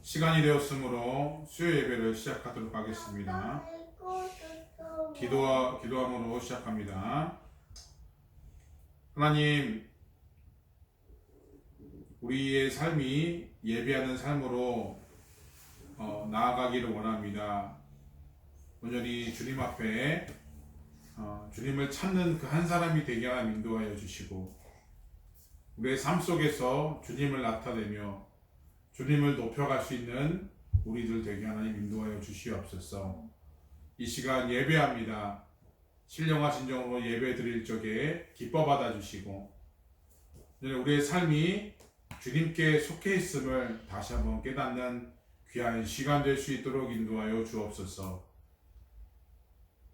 시간이 되었으므로 수요 예배를 시작하도록 하겠습니다. 기도함으로 시작합니다. 하나님, 우리의 삶이 예배하는 삶으로 나아가기를 원합니다. 온전히 주님 앞에 주님을 찾는 그 한 사람이 되게 하나 인도하여 주시고, 우리의 삶 속에서 주님을 나타내며 주님을 높여갈 수 있는 우리들 되게 하나님 인도하여 주시옵소서. 이 시간 예배합니다. 신령과 진정으로 예배 드릴 적에 기뻐 받아 주시고, 우리의 삶이 주님께 속해 있음을 다시 한번 깨닫는 귀한 시간 될 수 있도록 인도하여 주옵소서.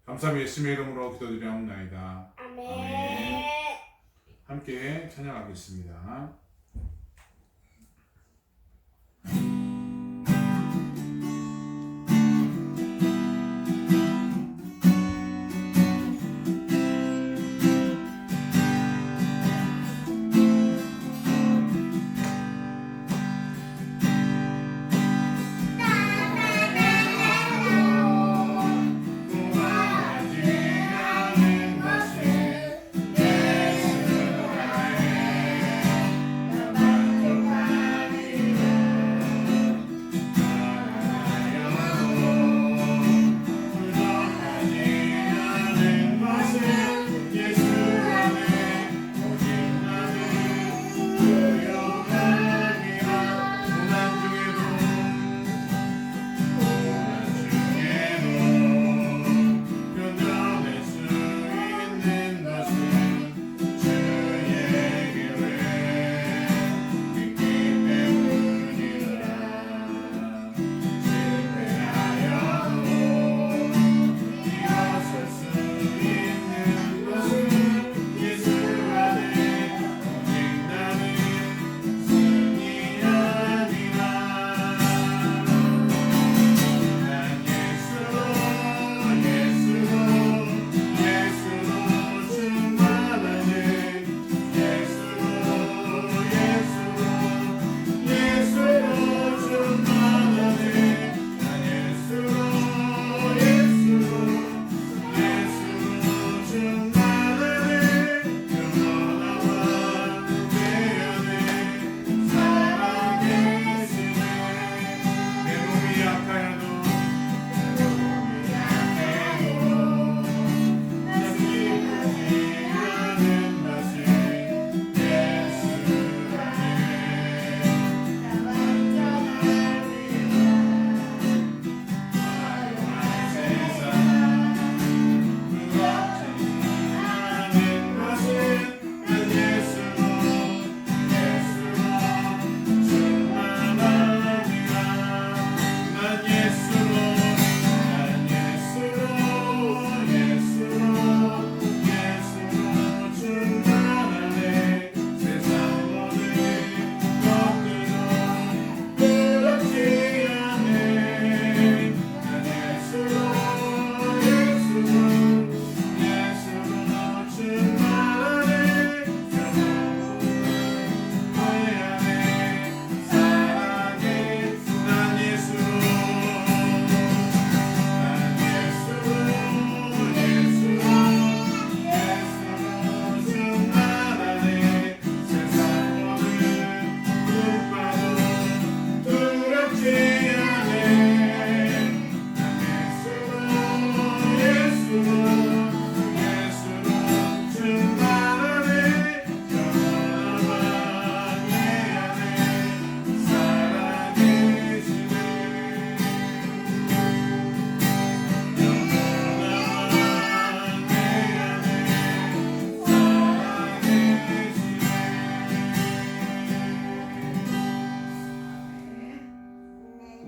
감사합니다. 예수님의 이름으로 기도드리옵나이다. 아멘. 함께 찬양하겠습니다.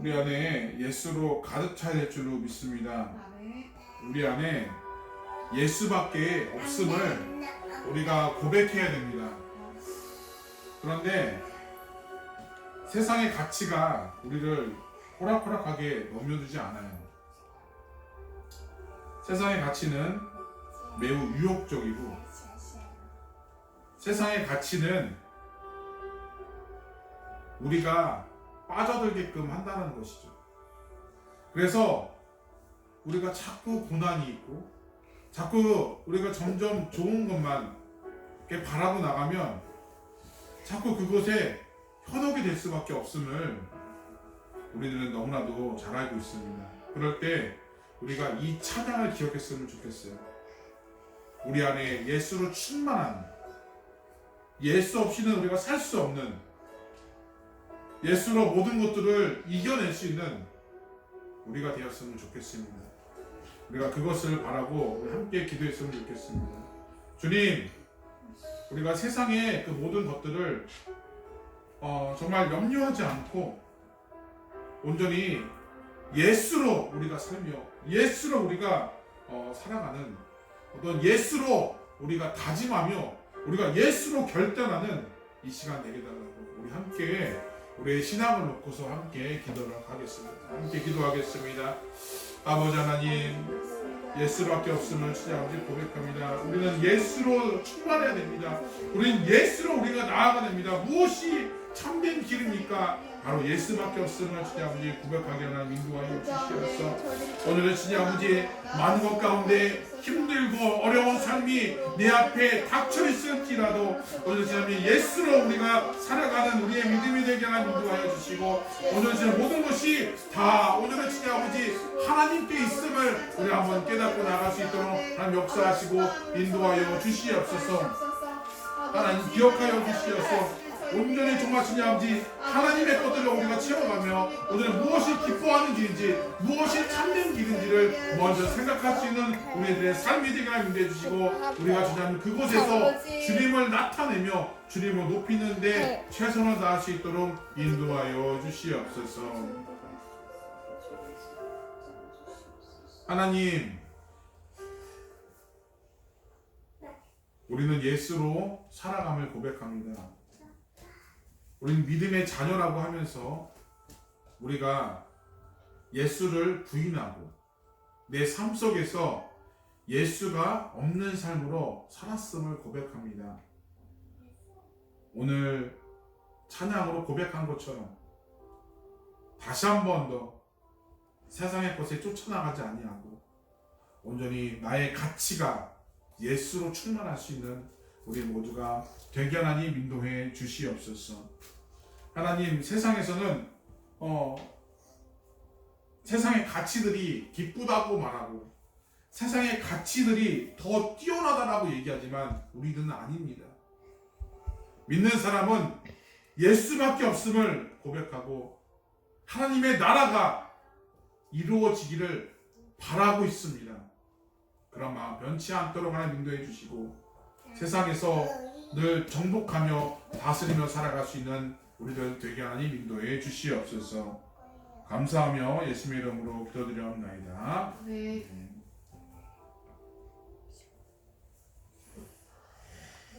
우리 안에 예수로 가득 차야 될 줄로 믿습니다. 우리 안에 예수밖에 없음을 우리가 고백해야 됩니다. 그런데 세상의 가치가 우리를 호락호락하게 넘겨주지 않아요. 세상의 가치는 매우 유혹적이고, 세상의 가치는 우리가 빠져들게끔 한다는 것이죠. 그래서 우리가 자꾸 고난이 있고 자꾸 우리가 점점 좋은 것만 이렇게 바라고 나가면 자꾸 그곳에 현혹이 될 수밖에 없음을 우리들은 너무나도 잘 알고 있습니다. 그럴 때 우리가 이 찬양을 기억했으면 좋겠어요. 우리 안에 예수로 충만한, 예수 없이는 우리가 살 수 없는, 예수로 모든 것들을 이겨낼 수 있는 우리가 되었으면 좋겠습니다. 우리가 그것을 바라고 함께 기도했으면 좋겠습니다. 주님, 우리가 세상의 그 모든 것들을 정말 염려하지 않고 온전히 예수로 우리가 살며 예수로 우리가 살아가는 어떤 예수로 우리가 다짐하며 우리가 예수로 결단하는 이 시간 되게 달라고 우리 함께 우리의 신앙을 놓고서 함께 기도를 하겠습니다. 함께 기도하겠습니다. 아버지 하나님, 예수밖에 없음을 주님 아버지 고백합니다. 우리는 예수로 충만해야 됩니다. 우리는 예수로 우리가 나아가야 됩니다. 무엇이 참된 길입니까? 바로 예수밖에 없음을 주님 아버지 고백하게 하나 인도하여 주시옵소서. 오늘은 주님 아버지 많은 것 가운데 힘들고 어려운 삶이 내 앞에 닥쳐 있을지라도 오늘 주님 예수로 우리가 살아가는 우리의 믿음이 되게 하나 인도하여 주시고 오늘 주님 모든 것이 다 오늘은 주님 아버지 하나님께 있음을 우리 한번 깨닫고 나갈 수 있도록 하나님 역사하시고 인도하여 주시옵소서. 하나님 기억하여 주시옵소서. 온전히 정말 주님 아버지 하나님의 것들을 우리가 채워가며 오늘 무엇이 기뻐하는 길인지 무엇이 참된 길인지를 먼저 생각할 수 있는 우리들의 삶이 되게 하여 인도해 주시고 우리가 주님 그곳에서 주님을 나타내며 주님을 높이는 데 최선을 다할 수 있도록 인도하여 주시옵소서. 하나님, 우리는 예수로 살아감을 고백합니다. 우리는 믿음의 자녀라고 하면서 우리가 예수를 부인하고 내 삶 속에서 예수가 없는 삶으로 살았음을 고백합니다. 오늘 찬양으로 고백한 것처럼 다시 한 번 더 세상의 것에 쫓아나가지 아니하고 온전히 나의 가치가 예수로 충만할 수 있는 우리 모두가 되게 하나님 인도해 주시옵소서. 하나님, 세상에서는 세상의 가치들이 기쁘다고 말하고 세상의 가치들이 더 뛰어나다라고 얘기하지만 우리들은 아닙니다. 믿는 사람은 예수밖에 없음을 고백하고 하나님의 나라가 이루어지기를 바라고 있습니다. 그런 마음 변치 않도록 하나님 인도해 주시고 세상에서 늘 정복하며 다스리며 살아갈 수 있는 우리들 되게 하나님 인도해 주시옵소서. 감사하며 예수님의 이름으로 기도드리옵나이다. 네.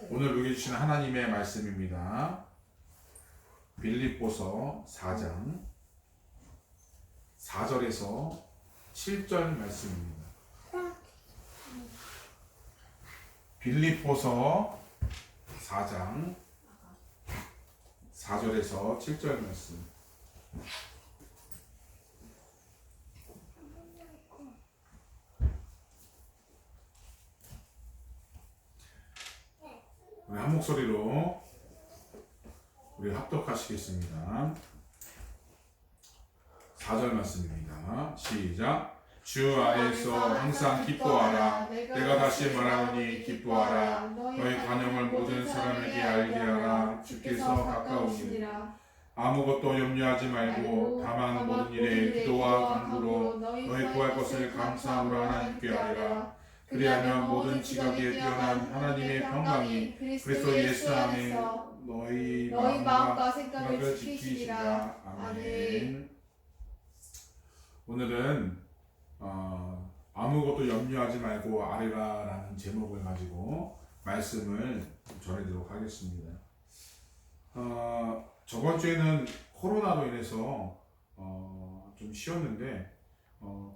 오늘 우리 주신 하나님의 말씀입니다. 빌립보서 4장 4절에서 7절 말씀입니다. 빌립보서 4장 4절에서 7절 말씀. 우리 한 목소리로 우리 합독하시겠습니다. 4절 말씀입니다. 시작. 주 안에서 항상 기뻐하라. 내가 다시 말하노니 기뻐하라. 너희 관용을 모든 사람에게 알게 하라. 주께서 가까우시니라. 아무것도 염려하지 말고 다만 모든 일에 기도와 간구로 너희 구할 것을 감사함으로 하나님께 아뢰라. 그리하면 모든 지각에 뛰어난 하나님의 평강이 그리스도 예수 안에 너희 마음과 생각을 지키시리라. 아멘. 오늘은 아무것도 염려하지 말고 아뢰라라는 제목을 가지고 말씀을 전해드리도록 하겠습니다. 저번 주에는 코로나로 인해서 좀 쉬었는데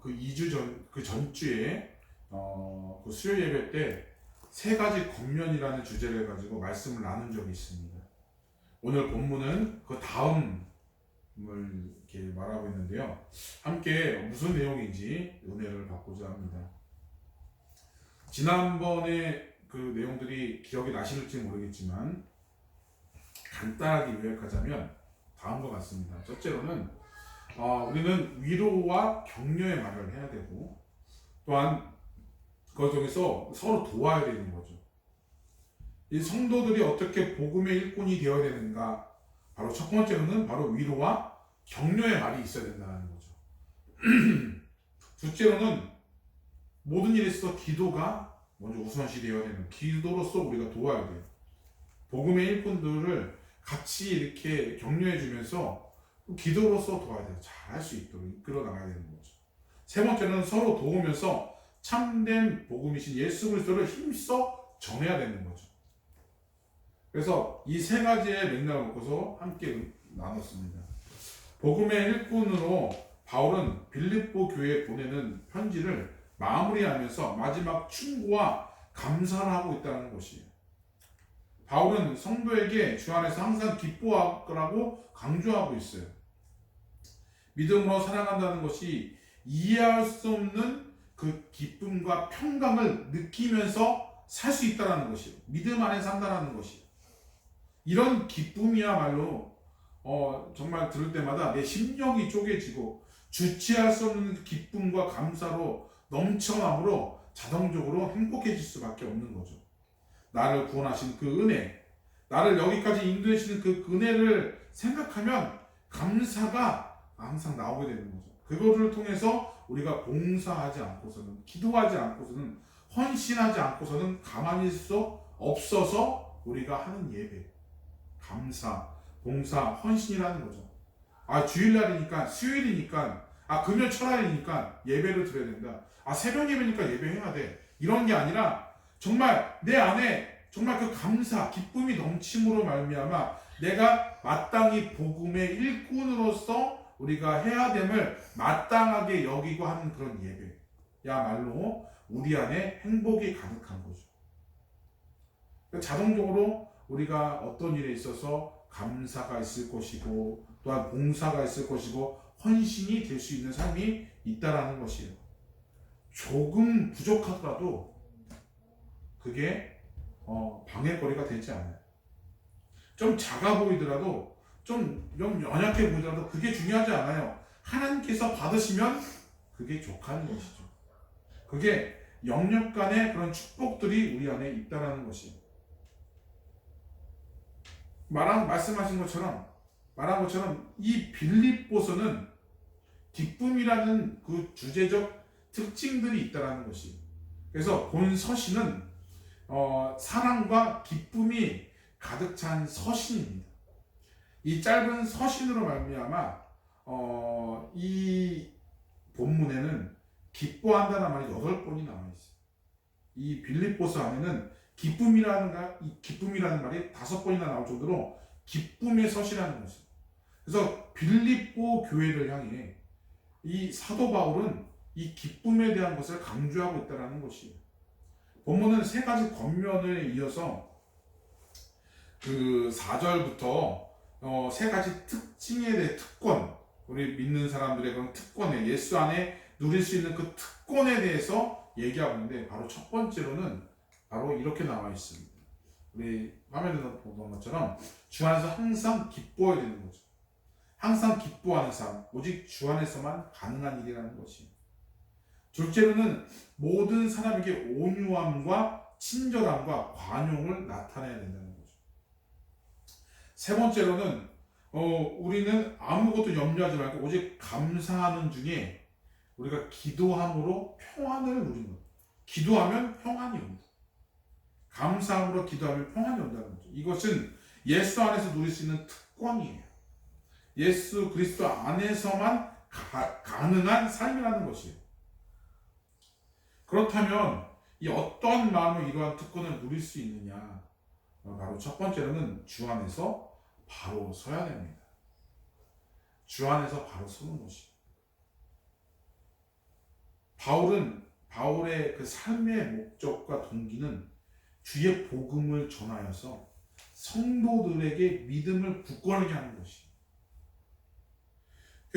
그 2주 전, 그 전주에 그 수요 예배 때 3가지 겉면이라는 주제를 가지고 말씀을 나눈 적이 있습니다. 오늘 본문은 그 다음 이렇게 말하고 있는데요. 함께 무슨 내용인지 은혜를 받고자 합니다. 지난번에 그 내용들이 기억이 나실지 모르겠지만 간단하게 요약하자면 다음과 같습니다. 첫째로는 우리는 위로와 격려의 말을 해야 되고, 또한 그 중에서 서로 도와야 되는 거죠. 이 성도들이 어떻게 복음의 일꾼이 되어야 되는가? 바로 첫 번째로는 바로 위로와 격려의 말이 있어야 된다는 거죠. 둘째로는 모든 일에 있어서 기도가 먼저 우선시 되어야 되는, 기도로서 우리가 도와야 돼요. 복음의 일꾼들을 같이 이렇게 격려해 주면서 기도로서 도와야 돼요. 잘할 수 있도록 이끌어 나가야 되는 거죠. 세 번째는 서로 도우면서 참된 복음이신 예수 그리스도를 힘써 전해야 되는 거죠. 그래서 이 세 가지의 맥락을 놓고서 함께 나눴습니다. 복음의 일꾼으로 바울은 빌립보 교회에 보내는 편지를 마무리하면서 마지막 충고와 감사를 하고 있다는 것이에요. 바울은 성도에게 주 안에서 항상 기뻐하라고 강조하고 있어요. 믿음으로 살아간다는 것이 이해할 수 없는 그 기쁨과 평강을 느끼면서 살 수 있다는 것이에요. 믿음 안에 산다는 것이에요. 이런 기쁨이야말로 정말 들을 때마다 내 심령이 쪼개지고 주체할 수 없는 기쁨과 감사로 넘쳐남으로 자동적으로 행복해질 수밖에 없는 거죠. 나를 구원하신 그 은혜, 나를 여기까지 인도해주시는 그 은혜를 생각하면 감사가 항상 나오게 되는 거죠. 그거를 통해서 우리가 봉사하지 않고서는, 기도하지 않고서는, 헌신하지 않고서는 가만히 있을 수 없어서 우리가 하는 예배, 감사, 봉사, 헌신이라는 거죠. 주일날이니까, 수요일이니까, 금요 철학이니까 예배를 드려야 된다. 새벽 예배니까 예배해야 돼. 이런 게 아니라 정말 내 안에 정말 그 감사, 기쁨이 넘침으로 말미암아 내가 마땅히 복음의 일꾼으로서 우리가 해야 됨을 마땅하게 여기고 하는 그런 예배야말로 우리 안에 행복이 가득한 거죠. 자동적으로 우리가 어떤 일에 있어서 감사가 있을 것이고, 또한 봉사가 있을 것이고, 헌신이 될 수 있는 삶이 있다라는 것이에요. 조금 부족하더라도 그게 방해거리가 되지 않아요. 좀 작아 보이더라도, 좀 연약해 보이더라도 그게 중요하지 않아요. 하나님께서 받으시면 그게 족하는 것이죠. 그게 영역 간의 그런 축복들이 우리 안에 있다라는 것이에요. 말씀하신 것처럼, 말한 것처럼 이 빌립보서는 기쁨이라는 그 주제적 특징들이 있다라는 것이에요. 그래서 본 서신은 사랑과 기쁨이 가득 찬 서신입니다. 이 짧은 서신으로 말미암아 이 본문에는 기뻐한다는 말이 8번이 나와 있어요. 이 빌립보서 안에는 기쁨이라는 말이 5번이나 나올 정도로 기쁨의 서신이라는 것이에요. 그래서 빌립보 교회를 향해 이 사도 바울은 이 기쁨에 대한 것을 강조하고 있다는 것이에요. 본문은 3가지 겉면에 이어서 그 4절부터 3가지 특징에 대해 특권, 우리 믿는 사람들의 그런 특권에, 예수 안에 누릴 수 있는 그 특권에 대해서 얘기하고 있는데, 바로 첫 번째로는 바로 이렇게 나와 있습니다. 우리 화면에 보던 것처럼 주 안에서 항상 기뻐해야 되는 거죠. 항상 기뻐하는 삶, 오직 주 안에서만 가능한 일이라는 것이에요. 둘째로는 모든 사람에게 온유함과 친절함과 관용을 나타내야 된다는 거죠. 세 번째로는 우리는 아무것도 염려하지 말고 오직 감사하는 중에 우리가 기도함으로 평안을 누리는 거예요. 기도하면 평안이 옵니다. 감사함으로 기도하면 평안이 온다는 거죠. 이것은 예수 안에서 누릴 수 있는 특권이에요. 예수 그리스도 안에서만 가능한 삶이라는 것이에요. 그렇다면 이 어떠한 마음으로 이러한 특권을 누릴 수 있느냐? 바로 첫 번째로는 주 안에서 바로 서야 됩니다. 주 안에서 바로 서는 것이에요. 바울의 그 삶의 목적과 동기는 주의 복음을 전하여서 성도들에게 믿음을 굳건하게 하는 것이에요.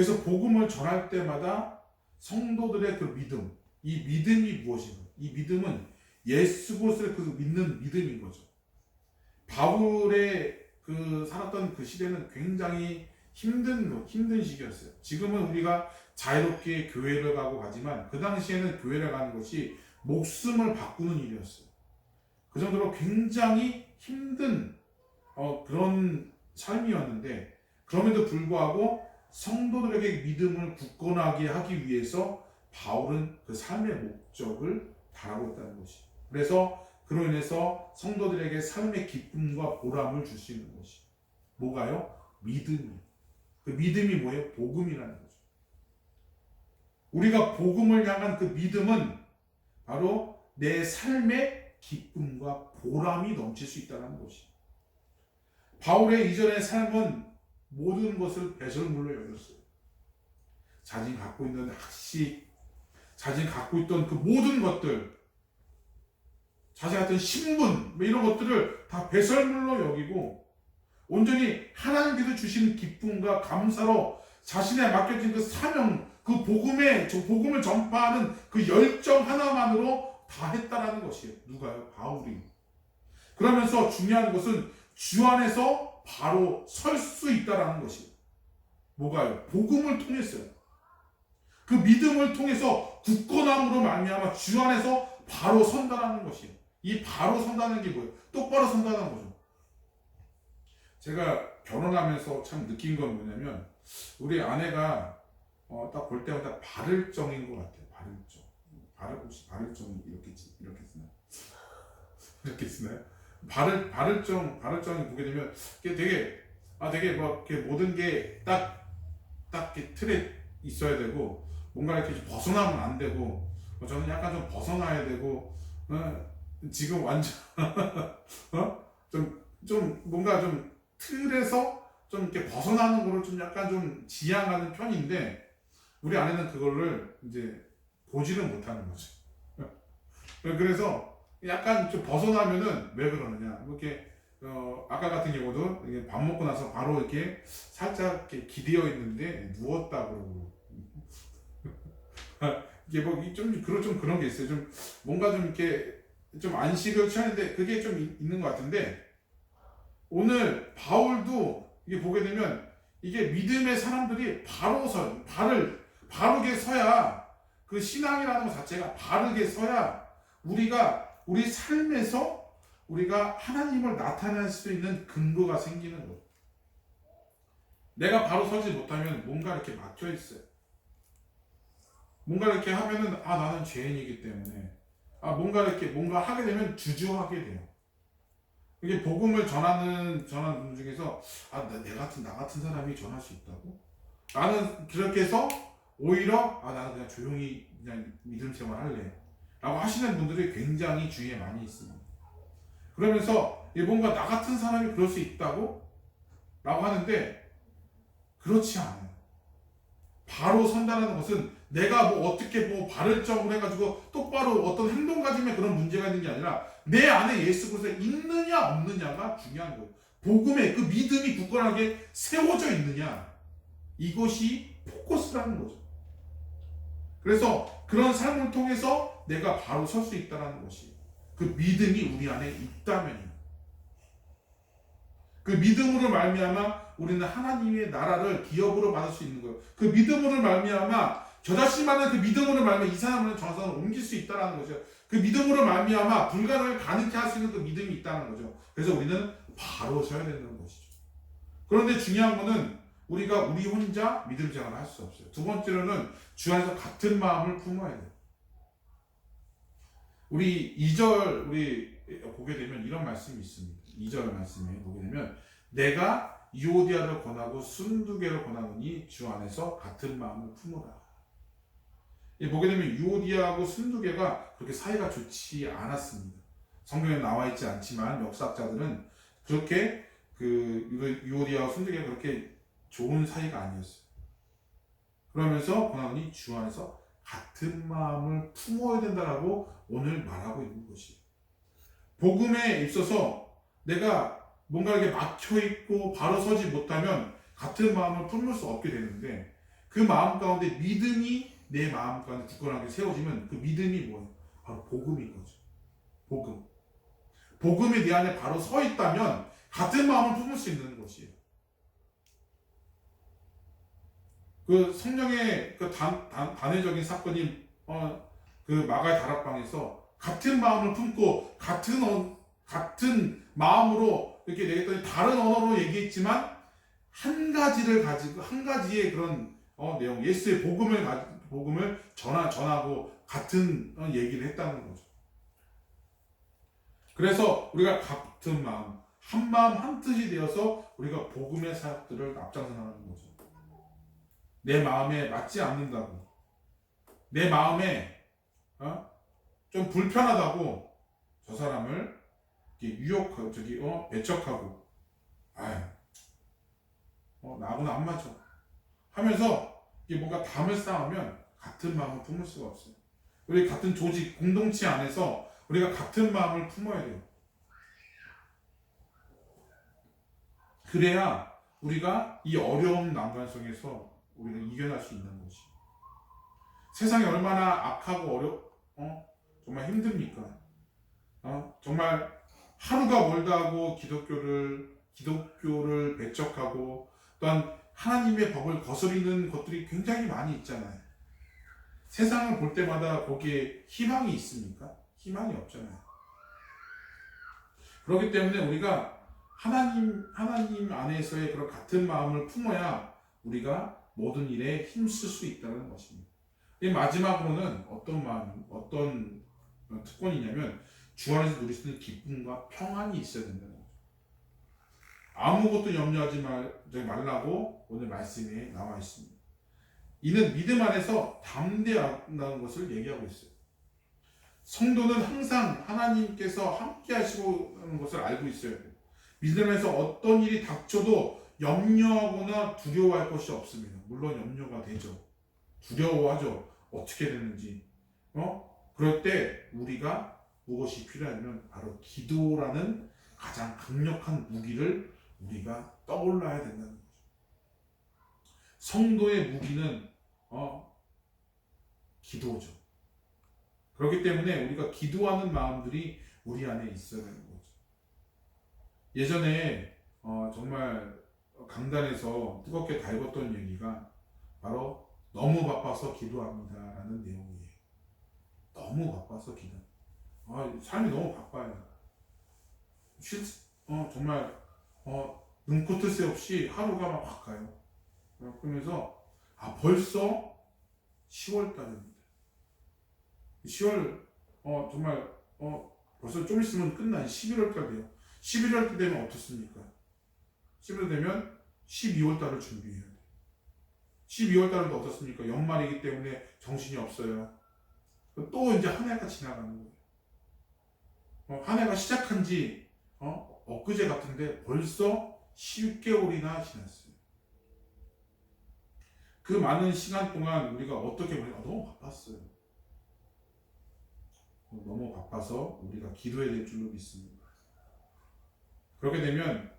그래서 복음을 전할 때마다 성도들의 그 믿음, 이 믿음이 무엇인가? 이 믿음은 예수 그리스도를 그 믿는 믿음인 거죠. 바울의 그 살았던 그 시대는 굉장히 힘든 시기였어요. 지금은 우리가 자유롭게 교회를 가지만 그 당시에는 교회를 가는 것이 목숨을 바꾸는 일이었어요. 그 정도로 굉장히 힘든 그런 삶이었는데, 그럼에도 불구하고 성도들에게 믿음을 굳건하게 하기 위해서 바울은 그 삶의 목적을 달하고 있다는 것이. 그래서 그로 인해서 성도들에게 삶의 기쁨과 보람을 줄 수 있는 것이 뭐가요? 믿음이. 그 믿음이 뭐예요? 복음이라는 거죠. 우리가 복음을 향한 그 믿음은 바로 내 삶의 기쁨과 보람이 넘칠 수 있다는 것이. 바울의 이전의 삶은 모든 것을 배설물로 여겼어요. 자신이 갖고 있는 학식, 자신이 갖고 있던 그 모든 것들, 자신이 갖던 신분, 이런 것들을 다 배설물로 여기고 온전히 하나님께서 주신 기쁨과 감사로 자신에 맡겨진 그 사명, 그 복음을 전파하는 그 열정 하나만으로 다 했다라는 것이에요. 누가요? 바울이. 그러면서 중요한 것은 주 안에서 바로 설 수 있다라는 것이에요. 뭐가요? 복음을 통했어요. 그 믿음을 통해서 굳건함으로 말미암아 주 안에서 바로 선다라는 것이에요. 이 바로 선다는 게 뭐예요? 똑바로 선다는 거죠. 제가 결혼하면서 참 느낀 건 뭐냐면, 우리 아내가 딱 볼 때마다 바를정인 것 같아요. 바를정. 혹시 바를정이 이렇게 쓰나요? 이렇게 쓰나요? 바를정이 보게 되면 되게 막 이렇게 모든 게 딱 이렇게 틀에 있어야 되고, 뭔가 이렇게 벗어나면 안 되고, 저는 약간 좀 벗어나야 되고, 지금 완전 좀 뭔가 좀 틀에서 좀 이렇게 벗어나는 거를 좀 약간 좀 지향하는 편인데, 우리 아내는 그거를 이제 보지를 못하는 거죠. 그래서 약간 좀 벗어나면은 왜 그러느냐, 뭐 이렇게 아까 같은 경우도 밥 먹고 나서 바로 이렇게 살짝 이렇게 기대어 있는데 누웠다 그러고 이게 뭐 좀 그런 게 있어요. 좀 뭔가 좀 이렇게 좀 안식을 취하는데 그게 좀 있는 것 같은데, 오늘 바울도 이게 보게 되면 이게 믿음의 사람들이 바르게 서야, 그 신앙이라는 것 자체가 바르게 서야 우리 삶에서 우리가 하나님을 나타낼 수 있는 근거가 생기는 거예요. 내가 바로 서지 못하면 뭔가 이렇게 막혀 있어요. 뭔가 이렇게 하면은 나는 죄인이기 때문에 뭔가 하게 되면 주저하게 돼요. 이게 복음을 전하는 분 중에서 나 같은 사람이 전할 수 있다고? 나는 그렇게 해서 오히려 나는 그냥 조용히 그냥 믿음 생활 할래 라고 하시는 분들이 굉장히 주위에 많이 있습니다. 그러면서 뭔가 나 같은 사람이 그럴 수 있다고? 라고 하는데 그렇지 않아요. 바로 선다는 것은 내가 어떻게 바를정을 해가지고 똑바로 어떤 행동 가짐에 그런 문제가 있는 게 아니라 내 안에 예수 그리스도가 있느냐 없느냐가 중요한 거예요. 복음에 그 믿음이 굳건하게 세워져 있느냐, 이것이 포커스라는 거죠. 그래서 그런 삶을 통해서 내가 바로 설 수 있다는 것이, 그 믿음이 우리 안에 있다면이에요. 그 믿음으로 말미암아 우리는 하나님의 나라를 기업으로 받을 수 있는 거예요. 그 믿음으로 말미암아 저 자신만은 그 믿음으로 말미암아 이 사람을 저 사람을 옮길 수 있다는 거죠. 그 믿음으로 말미암아 불가능을 가능케 할 수 있는 그 믿음이 있다는 거죠. 그래서 우리는 바로 서야 되는 것이죠. 그런데 중요한 거는 우리가 우리 혼자 믿음 생활을 할 수 없어요. 두 번째로는 주 안에서 같은 마음을 품어야 돼요. 우리 2절 보게 되면 이런 말씀이 있습니다. 2절 말씀에 보게 되면 내가 유오디아를 권하고 순두개를 권하노니 주 안에서 같은 마음을 품으라. 보게 되면 유오디아하고 순두개가 그렇게 사이가 좋지 않았습니다. 성경에 나와 있지 않지만 역사학자들은 그렇게 유오디아와 순두개가 그렇게 좋은 사이가 아니었어요. 그러면서 권하노니 주 안에서 같은 마음을 품어야 된다라고 오늘 말하고 있는 것이에요. 복음에 있어서 내가 뭔가 이렇게 막혀있고 바로 서지 못하면 같은 마음을 품을 수 없게 되는데, 그 마음 가운데 믿음이 내 마음 가운데 굳건하게 세워지면 그 믿음이 뭐예요? 바로 복음인 거죠. 복음. 복음이 내 안에 바로 서 있다면 같은 마음을 품을 수 있는 것이에요. 그 성령의 그 단회적인 사건이 그 마가의 다락방에서 같은 마음을 품고 같은 마음으로 이렇게 얘기했더니 다른 언어로 얘기했지만 한 가지를 가지고 한 가지의 그런 내용, 예수의 복음을 전하고 같은 얘기를 했다는 거죠. 그래서 우리가 같은 마음, 한 마음 한 뜻이 되어서 우리가 복음의 사역들을 앞장서 나가는 거죠. 내 마음에 맞지 않는다고, 내 마음에 좀 불편하다고 저 사람을 유혹하고 배척하고 나하고는 안 맞아 하면서 이게 뭔가 담을 쌓으면 같은 마음을 품을 수가 없어요. 우리 같은 조직, 공동체 안에서 우리가 같은 마음을 품어야 돼요. 그래야 우리가 이 어려운 난관 속에서 우리가 이겨낼 수 있는 것이. 세상이 얼마나 악하고 정말 힘듭니까? 정말 하루가 멀다 하고 기독교를 배척하고 또한 하나님의 법을 거스르는 것들이 굉장히 많이 있잖아요. 세상을 볼 때마다 거기에 희망이 있습니까? 희망이 없잖아요. 그렇기 때문에 우리가 하나님 안에서의 그런 같은 마음을 품어야 우리가 모든 일에 힘쓸 수 있다는 것입니다. 마지막으로는 어떤 특권이냐면 주 안에서 누릴 수 있는 기쁨과 평안이 있어야 된다는 거죠. 아무것도 염려하지 말라고 오늘 말씀에 나와 있습니다. 이는 믿음 안에서 담대하다는 것을 얘기하고 있어요. 성도는 항상 하나님께서 함께 하시는 것을 알고 있어야 돼요. 믿음에서 어떤 일이 닥쳐도 염려하거나 두려워할 것이 없습니다. 물론 염려가 되죠. 두려워하죠. 어떻게 되는지. 그럴 때 우리가 무엇이 필요하냐면 바로 기도라는 가장 강력한 무기를 우리가 떠올라야 된다는 거죠. 성도의 무기는 기도죠. 그렇기 때문에 우리가 기도하는 마음들이 우리 안에 있어야 되는 거죠. 예전에 정말 강단에서 뜨겁게 달궜던 얘기가 바로 너무 바빠서 기도합니다라는 내용이에요. 너무 바빠서 기도. 삶이 너무 바빠요. 정말 눈코뜰 새 없이 하루가 막 확 가요. 그러면서 벌써 10월 달입니다. 10월 정말 벌써 좀 있으면 끝나. 11월 달 돼요. 11월 달 되면 어떻습니까? 11월 되면 12월 달을 준비해야 돼요. 12월 달은 어떻습니까? 연말이기 때문에 정신이 없어요. 또 이제 한 해가 지나가는 거예요. 한 해가 시작한 지 엊그제 같은데 벌써 10개월이나 지났어요. 그 많은 시간 동안 우리가 어떻게 보면 너무 바빴어요. 너무 바빠서 우리가 기도해야 될 줄로 믿습니다. 그렇게 되면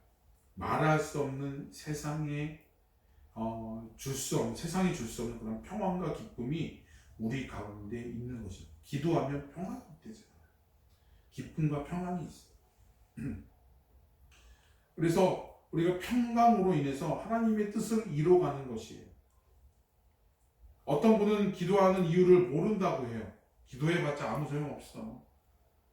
말할 수 없는 세상이 줄 수 없는 그런 평안과 기쁨이 우리 가운데 있는 것입니다. 기도하면 평안이 되잖아요. 기쁨과 평안이 있어요. 그래서 우리가 평강으로 인해서 하나님의 뜻을 이뤄가는 것이에요. 어떤 분은 기도하는 이유를 모른다고 해요. 기도해봤자 아무 소용없어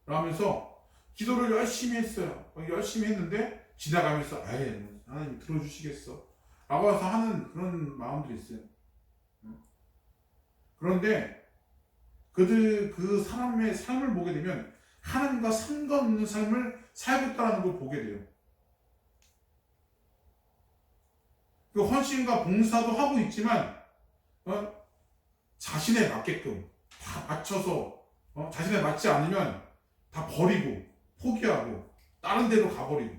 라면서 기도를 열심히 했어요. 열심히 했는데 지나가면서 하나님 들어주시겠어 라고 해서 하는 그런 마음들이 있어요. 그런데 그 사람의 삶을 보게 되면 하나님과 상관없는 삶을 살고 있다는 걸 보게 돼요. 그 헌신과 봉사도 하고 있지만 자신에 맞게끔 다 맞춰서 자신에 맞지 않으면 다 버리고 포기하고 다른 데로 가버리고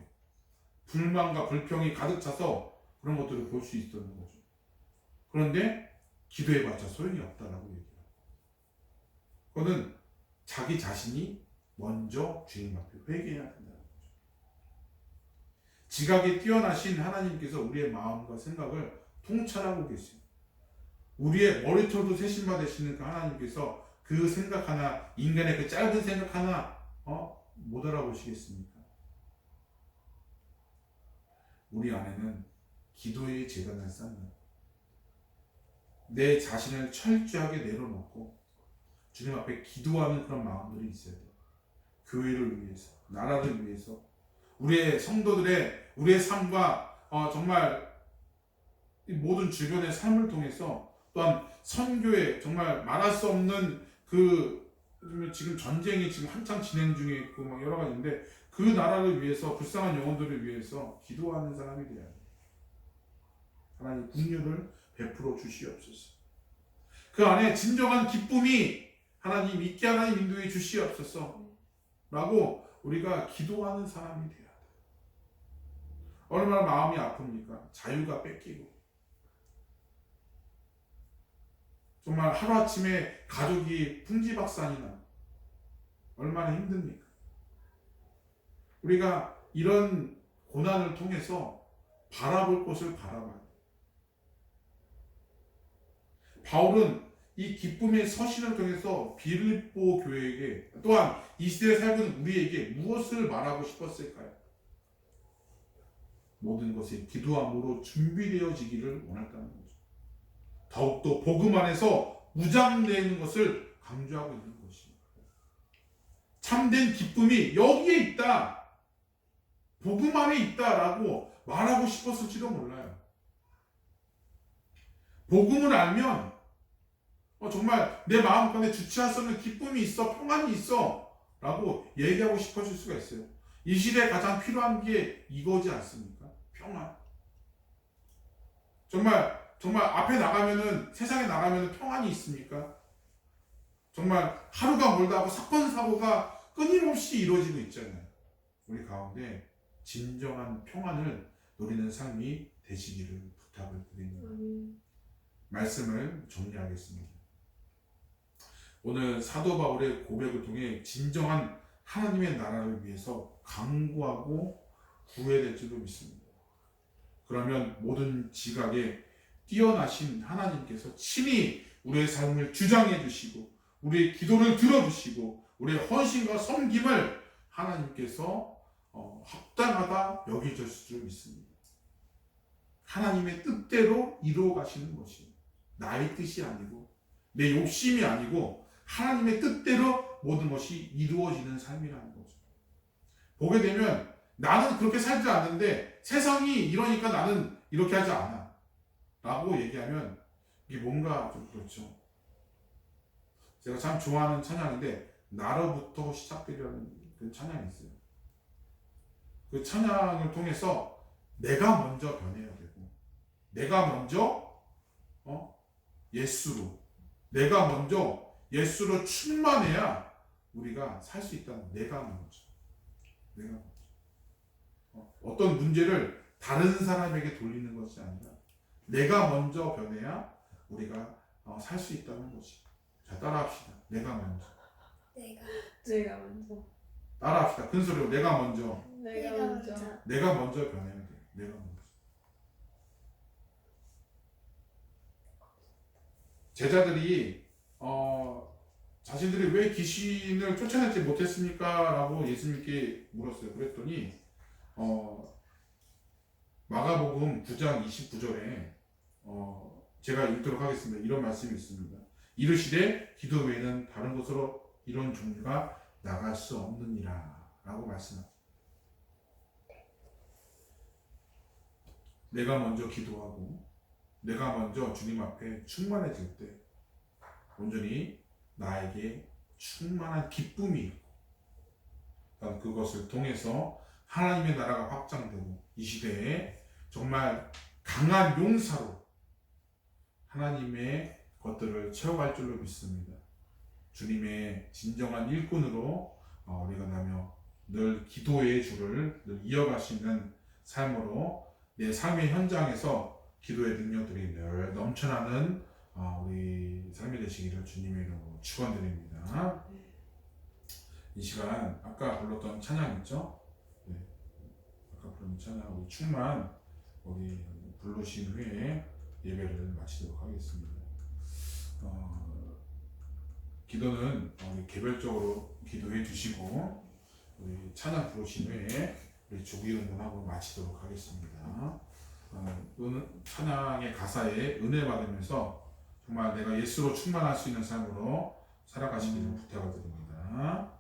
불만과 불평이 가득 차서 그런 것들을 볼 수 있었는 거죠. 그런데 기도해봤자 소용이 없다라고 얘기해요. 그거는 자기 자신이 먼저 주님 앞에 회개해야 된다는 거죠. 지각이 뛰어나신 하나님께서 우리의 마음과 생각을 통찰하고 계세요. 우리의 머리털도 세심마 되시는 그 하나님께서 그 생각 하나, 인간의 그 짧은 생각 하나 못 알아보시겠습니까? 우리 안에는 기도의 재단을 쌓는, 내 자신을 철저하게 내려놓고 주님 앞에 기도하는 그런 마음들이 있어야 돼요. 교회를 위해서, 나라를 위해서, 우리의 성도들의 우리의 삶과 정말 모든 주변의 삶을 통해서, 또한 선교에 정말 말할 수 없는 그 지금 전쟁이 지금 한창 진행 중에 있고 막 여러 가지인데, 그 나라를 위해서, 불쌍한 영혼들을 위해서 기도하는 사람이 돼야 돼요. 하나님 긍휼을 베풀어 주시옵소서. 그 안에 진정한 기쁨이 하나님 있게 하나님 인도해 주시옵소서 라고 우리가 기도하는 사람이 돼야 돼요. 얼마나 마음이 아픕니까? 자유가 뺏기고, 정말 하루아침에 가족이 풍지박산이 나, 얼마나 힘듭니까? 우리가 이런 고난을 통해서 바라볼 것을 바라봐야 돼요. 바울은 이 기쁨의 서신을 통해서 빌립보 교회에게, 또한 이 시대에 살고 있는 우리에게 무엇을 말하고 싶었을까요? 모든 것이 기도함으로 준비되어지기를 원했다는 거죠. 더욱더 복음 안에서 무장되는 것을 강조하고 있는 것입니다. 참된 기쁨이 여기에 있다, 복음 안에 있다라고 말하고 싶었을지도 몰라요. 복음을 알면 정말 내 마음 가운데 주체할 수 없는 기쁨이 있어, 평안이 있어 라고 얘기하고 싶어질 수가 있어요. 이 시대에 가장 필요한 게 이거지 않습니까? 평안. 정말 앞에 나가면은, 세상에 나가면은 평안이 있습니까? 정말 하루가 멀다 하고 사건 사고가 끊임없이 이루어지고 있잖아요. 우리 가운데 진정한 평안을 누리는 삶이 되시기를 부탁을 드립니다. 말씀을 정리하겠습니다. 오늘 사도 바울의 고백을 통해 진정한 하나님의 나라를 위해서 강구하고 구해야 될지도 믿습니다. 그러면 모든 지각에 뛰어나신 하나님께서 친히 우리의 삶을 주장해 주시고, 우리의 기도를 들어주시고, 우리의 헌신과 섬김을 하나님께서 합당하다 여기셨을 줄 믿습니다. 하나님의 뜻대로 이루어 가시는 것이 나의 뜻이 아니고, 내 욕심이 아니고, 하나님의 뜻대로 모든 것이 이루어지는 삶이라는 거죠. 보게 되면 나는 그렇게 살지 않는데 세상이 이러니까 나는 이렇게 하지 않아 라고 얘기하면 이게 뭔가 좀 그렇죠. 제가 참 좋아하는 찬양인데, 나로부터 시작되려는 그 찬양이 있어요. 그 찬양을 통해서 내가 먼저 변해야 되고, 내가 먼저 예수로, 내가 먼저 예수로 충만해야 우리가 살 수 있다는, 내가 먼저. 어떤 문제를 다른 사람에게 돌리는 것이 아니라 내가 먼저 변해야 우리가 살 수 있다는 것이. 자, 따라합시다. 내가 먼저. 내가 먼저. 따라합시다. 큰 소리로 내가 먼저. 내가 먼저. 내가 먼저 변해야 돼. 내가 먼저. 제자들이 자신들이 왜 귀신을 쫓아내지 못했습니까? 라고 예수님께 물었어요. 그랬더니 마가복음 9장 29절에 제가 읽도록 하겠습니다. 이런 말씀이 있습니다. 이르시되 기도 외에는 다른 곳으로 이런 종류가 나갈 수 없느니라 라고 말씀합니다. 내가 먼저 기도하고 내가 먼저 주님 앞에 충만해질 때 온전히 나에게 충만한 기쁨이 있고, 그것을 통해서 하나님의 나라가 확장되고 이 시대에 정말 강한 용사로 하나님의 것들을 채워갈 줄로 믿습니다. 주님의 진정한 일꾼으로 우리가 나며 늘 기도의 줄을 늘 이어가시는 삶으로 내 삶의 현장에서 기도의 능력들이 늘 넘쳐나는 우리 삶이 되시기를 주님의 이름으로 축원드립니다. 이 시간 아까 불렀던 찬양 있죠? 네. 아까 부른 찬양 우리 충만 우리 부르신 후에 예배를 마치도록 하겠습니다. 기도는 우리 개별적으로 기도해 주시고 우리 찬양 부르신 후에 우리 주기 응원하고 마치도록 하겠습니다. 찬양의 가사에 은혜 받으면서 정말 내가 예수로 충만할 수 있는 삶으로 살아가시기를 부탁을 드립니다.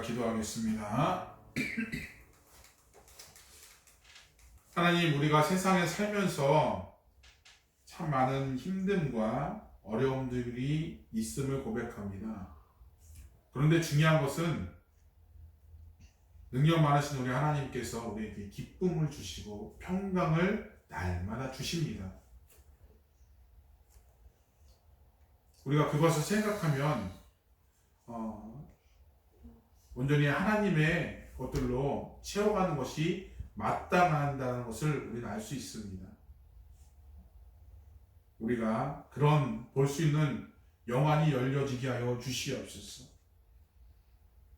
기도하겠습니다. 하나님, 우리가 세상에 살면서 참 많은 힘듦과 어려움들이 있음을 고백합니다. 그런데 중요한 것은 능력 많으신 우리 하나님께서 우리에게 기쁨을 주시고 평강을 날마다 주십니다. 우리가 그것을 생각하면 온전히 하나님의 것들로 채워가는 것이 마땅한다는 것을 우리는 알 수 있습니다. 우리가 그런 볼 수 있는 영안이 열려지게 하여 주시옵소서.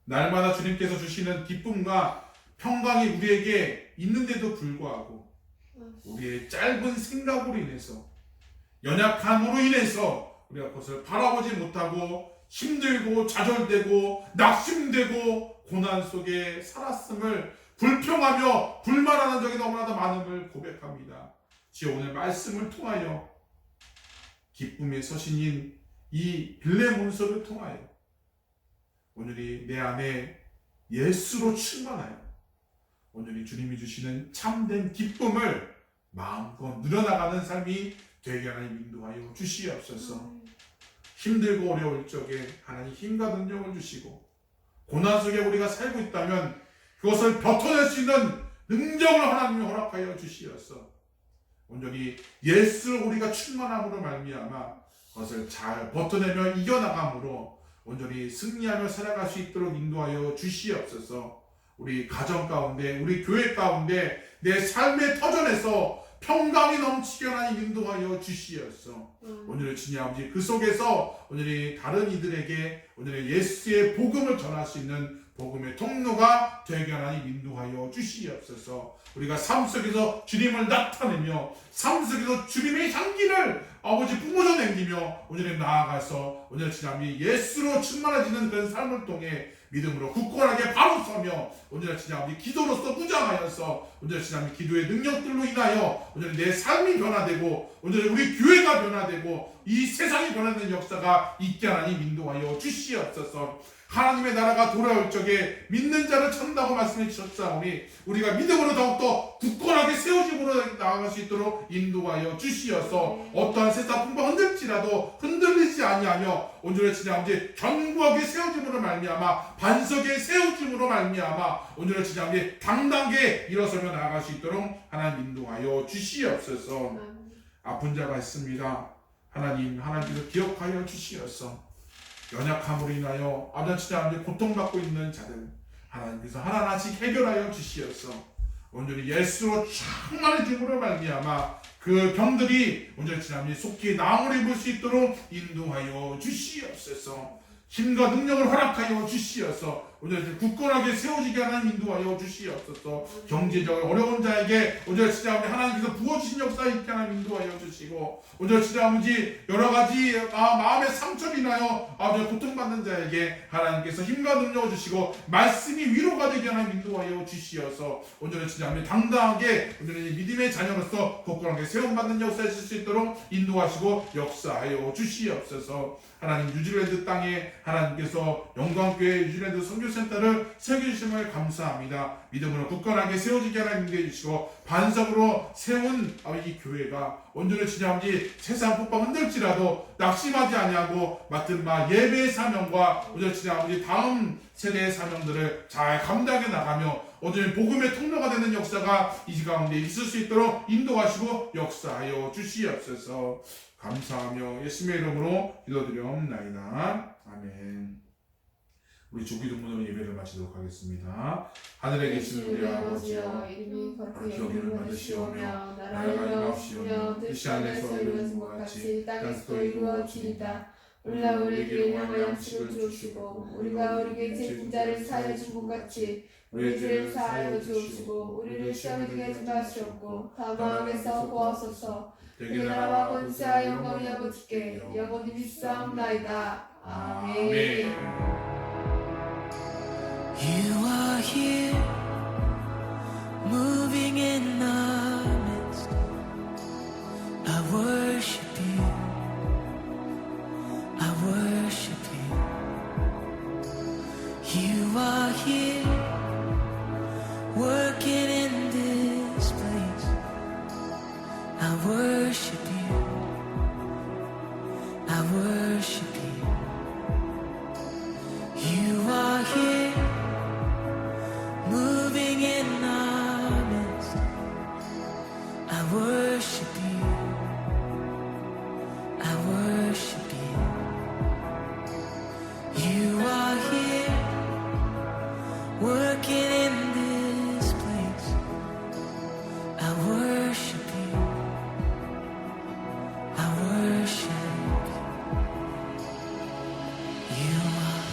날마다 주님께서 주시는 기쁨과 평강이 우리에게 있는데도 불구하고 우리의 짧은 생각으로 인해서, 연약함으로 인해서 우리가 그것을 바라보지 못하고 힘들고 좌절되고 낙심되고 고난 속에 살았음을 불평하며 불만하는 적이 너무나도 많음을 고백합니다. 주여, 오늘 말씀을 통하여 기쁨의 서신인 이 빌레몬서를 통하여 오늘이 내 안에 예수로 충만하여 오늘이 주님이 주시는 참된 기쁨을 마음껏 누려나가는 삶이 되게 하나님 인도하여 주시옵소서. 힘들고 어려울 적에 하나님 힘과 능력을 주시고 고난 속에 우리가 살고 있다면 그것을 벼터낼 수 있는 능력을 하나님이 허락하여 주시옵소서. 온전히 예수로 우리가 충만함으로 말미암아 그것을 잘 버텨내며 이겨나감으로 온전히 승리하며 살아갈 수 있도록 인도하여 주시옵소서. 우리 가정 가운데, 우리 교회 가운데 내 삶의 터전에서 평강이 넘치게 하나님 인도하여 주시옵소서. 오늘 주님 아버지 그 속에서 오늘 다른 이들에게 오늘 예수의 복음을 전할 수 있는 복음의 통로가 되게 하나님 인도하여 주시옵소서. 우리가 삶 속에서 주님을 나타내며 삶 속에서 주님의 향기를 아버지 뿜어져 남기며 오늘에 나아가서 오늘 주님이 예수로 충만해지는 그런 삶을 통해 믿음으로 굳건하게 바로 서며 오늘 주님이 기도로서 무장하여서 오늘 주님이 기도의 능력들로 인하여 오늘 내 삶이 변화되고 오늘 우리 교회가 변화되고 이 세상이 변화되는 역사가 있게 하나님 인도하여 주시옵소서. 하나님의 나라가 돌아올 적에 믿는 자를 찾는다고 말씀해 주셨사오니 우리가 믿음으로 더욱더 굳건하게 세워짐으로 나아갈 수 있도록 인도하여 주시어서 어떠한 세상 풍파 흔들지라도 흔들리지 아니하며 오늘의 주님 아버지 견고하게 세워짐으로 말미암아 반석에 세워짐으로 말미암아 오늘의 주님 아버지 당당하게 일어서며 나아갈 수 있도록 하나님 인도하여 주시옵소서. 아픈 자가 있습니다. 하나님께서 기억하여 주시옵소서. 연약함으로 인하여 아버지 하나님 고통받고 있는 자들 하나님께서 하나하나씩 해결하여 주시옵소서. 온전히 예수로 충만해짐으로 말미암아 그 병들이 온전히 하나님 속히 나음을 입을 수 있도록 인도하여 주시옵소서. 힘과 능력을 허락하여 주시옵소서. 오늘 굳건하게 세워지게 하나님 인도하여 주시옵소서. 경제적으로 어려운 자에게 오늘 진짜 하나님께서 부어주신 역사 있게 하나님 인도하여 주시고 오늘 진짜 아버지 여러 가지 마음의 상처로 인하여 아버지 고통받는 자에게 하나님께서 힘과 능력을 주시고 말씀이 위로가 되게 하나님 인도하여 주시어서 오늘 진짜 아버지 당당하게 오늘 믿음의 자녀로서 굳건하게 세움받는 역사 있을 수 있도록 인도하시고 역사하여 주시옵소서. 하나님 뉴질랜드 땅에 하나님께서 영광교회 뉴질랜드 선교센터를 세워주심을 감사합니다. 믿음으로 굳건하게 세워지게 하나님 인도해 주시고 반석으로 세운 이 교회가 온전히 주님 아버지 세상 폭풍 흔들지라도 낙심하지 아니하고 맡은 바 예배의 사명과 온전히 주님 아버지 다음 세대의 사명들을 잘 감당해 나가며 온전히 복음의 통로가 되는 역사가 이 가운데 있을 수 있도록 인도하시고 역사하여 주시옵소서. 감사하며 예수님의 이름으로 기도드리옵나이다. 아멘. 우리 주기도문으로 예배를 마치도록 하겠습니다. 하늘에 계신 우리 아버지여 이름이 거룩히 여김을 받으시오며 나라가 임하옵시오며 뜻이 하늘에서 이루어진 것 같이 땅에서도 이루어지이다. 오늘날 우리에게 일용할 양식을 주시고 우리가 우리에게 죄진 자를 사하여 준 것 같이 우리의 죄를 사하여 주시고 우리를 시험에 들게 하지 마시옵고 다만 마음에서 구하소서. 그 나라와 권세와 영광이 아버지께 영원히 믿사옵나이다. 아멘. You are here, moving in our midst. I worship you. I worship you. You are here, working in this place. I worship you. I worship you. You are here, moving in our midst. I worship you. I worship you. You are here, working in this place. I worship you. I worship you. You are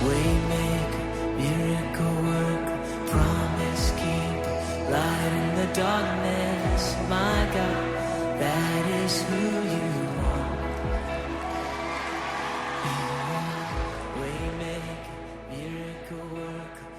waymaker, miracle worker, promise keeper, light in the darkness. My God, that is who you